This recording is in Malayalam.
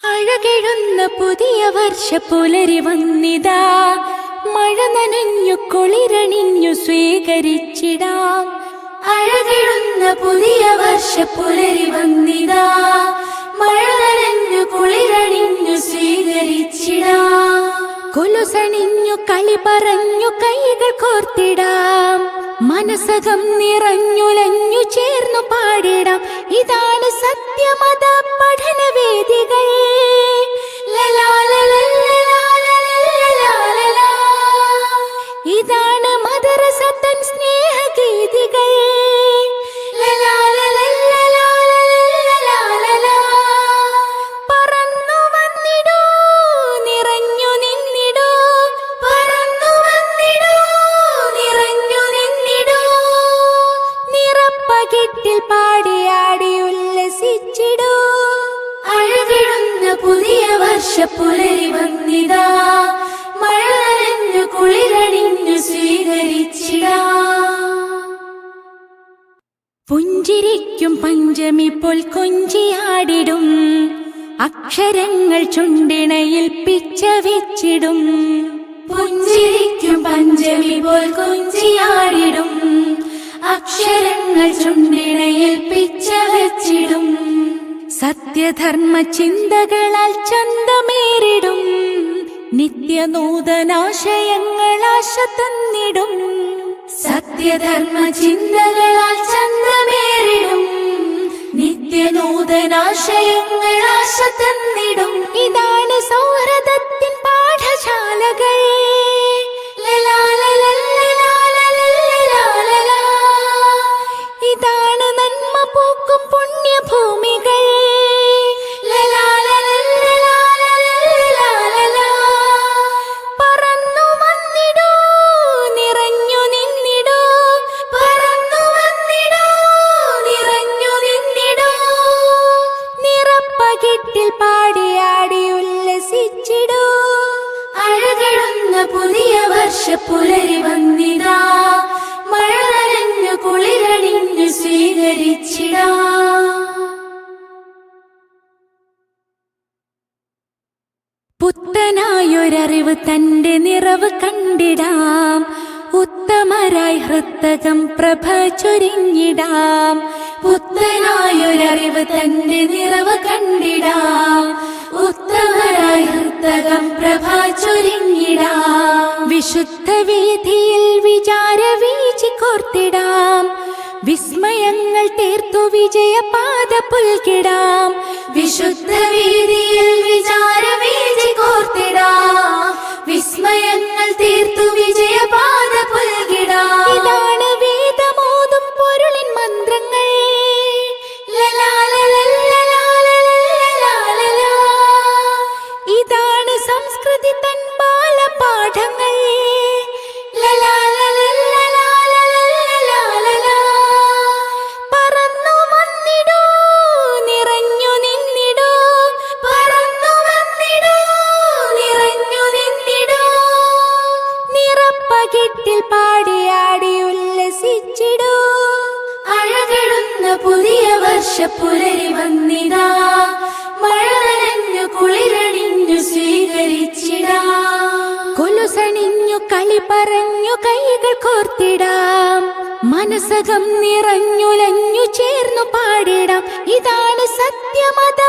അഴകെഴുന്ന പുതിയ വർഷ പുലരി വന്നിതാ, മഴ നനഞ്ഞു കുളിരണിഞ്ഞു സ്വീകരിച്ചിടാം. അഴകെഴുന്ന പുതിയ വർഷ പുലരി വന്നിതാ, മഴ നനഞ്ഞു കുളിരണിഞ്ഞു സ്വീകരിച്ചിടാം. കൊലുസണിഞ്ഞു കളി പറഞ്ഞു കൈകൾ കോർത്തിടാം, മനസ്സകം നിറഞ്ഞുലഞ്ഞു ചേർന്നു പാടിടാം. ഇതാണ് സത്യമത പഠനവേദികൾ. ഇതാണ് മദരസത്തൻ സ്നേഹഗീതികൾ. പറന്നു വന്നിടൂ, നിറഞ്ഞു നിന്നിടൂ, പറന്നു വന്നിടൂ, നിറഞ്ഞു നിന്നിടൂ. നിറപ്പകിട്ടിൽ പാടിയാടി ഉല്ലസിച്ചിടൂ. അഴകിടുന്ന പുതിയ വർഷ പുലരി വന്നിതാ, മഴ നനഞ്ഞു കുളിരണിഞ്ഞു സ്വീകരിച്ചിടാം. പുഞ്ചിരിക്കും പഞ്ചമി പോൽ കൊഞ്ചിയാടിടും, അക്ഷരങ്ങൾ ചുണ്ടിണയിൽ പിച്ച വെച്ചിടും. പുഞ്ചിരിക്കും പഞ്ചമി പോൽ കൊഞ്ചിയാടിടും, അക്ഷരങ്ങൾ ചുണ്ടിണയിൽ പിച്ച വെച്ചിടും. സത്യധർമ്മ ചിന്തകളാൽ ചന്തമേറിടും, നിത്യനൂതനാശയങ്ങൾ ആശ തന്നിടും. സത്യധർമ്മ ചിന്തകളാൽ ചന്തമേറിടും, നിത്യനൂതനാശയങ്ങൾ ആശ തന്നിടും. ഇതാണ് സൗഹൃദത്തിൻ പാഠശാലകൾ. ഇതാണ് നന്മ പൂക്കും പുണ്യഭൂമികൾ. പറന്നു വന്നിടൂ, നിറഞ്ഞു നിന്നിടൂ, പറന്നു വന്നിടൂ, നിറഞ്ഞു നിന്നിടൂ. നിറപ്പകിട്ടിൽ പാടിയാടി ഉല്ലസിച്ചിടൂ. അഴകിടുന്ന പുതിയ വർഷ പുലരി വന്നിതാ, മഴ നനഞ്ഞു കുളിരണിഞ്ഞു സ്വീകരിച്ചിടാം. പുത്തനായൊരറിവ് തന്റെ നിറവ് കണ്ടിടാം, ഉത്തമരായി ഹൃത്തകം പ്രഭ ചൊരിഞ്ഞിടാം. പുത്തനായൊരറിവ് തന്റെ നിറവ് കണ്ടിടാം, ഉത്തമരായി ഹൃത്തകം പ്രഭ ചൊരിഞ്ഞിടാം. വിശുദ്ധ വീഥിയിൽ വിചാരവീചി കോർത്തിടാം, വിസ്മയങ്ങൾ തീർത്തു വിജയപാത പുൽകിടാം. വിശുദ്ധ വീഥിയിൽ വിചാരവീചി കോർത്തിടാം, വിസ്മയങ്ങൾ തീർത്തു വിജയപാത പുൽകിടാം. ഇതാണ് വേദമോതും പൊരുളിൻ മന്ത്രങ്ങൾ. ഇതാണ് സംസ്കൃതി തൻ ബാലപാഠങ്ങൾ. പറന്നു വന്നിടൂ, നിറഞ്ഞു നിന്നിടൂ, പറന്നു വന്നിടൂ, നിറഞ്ഞു നിന്നിടൂ. നിറപ്പകിട്ടിൽ പാടിയാടി ഉല്ലസിച്ചിടൂ. അഴകിടുന്ന പുതിയ വർഷ പുലരി വന്നിതാ, മഴ നനഞ്ഞു കുളിരണിഞ്ഞു സ്വീകരിച്ചിടാം. കൊലുസണിഞ്ഞു കളി പറഞ്ഞു കൈകൾ കോർത്തിടാം, മനസ്സകം നിറഞ്ഞുലഞ്ഞു ചേർന്നു പാടിടാം. ഇതാണ് സത്യമത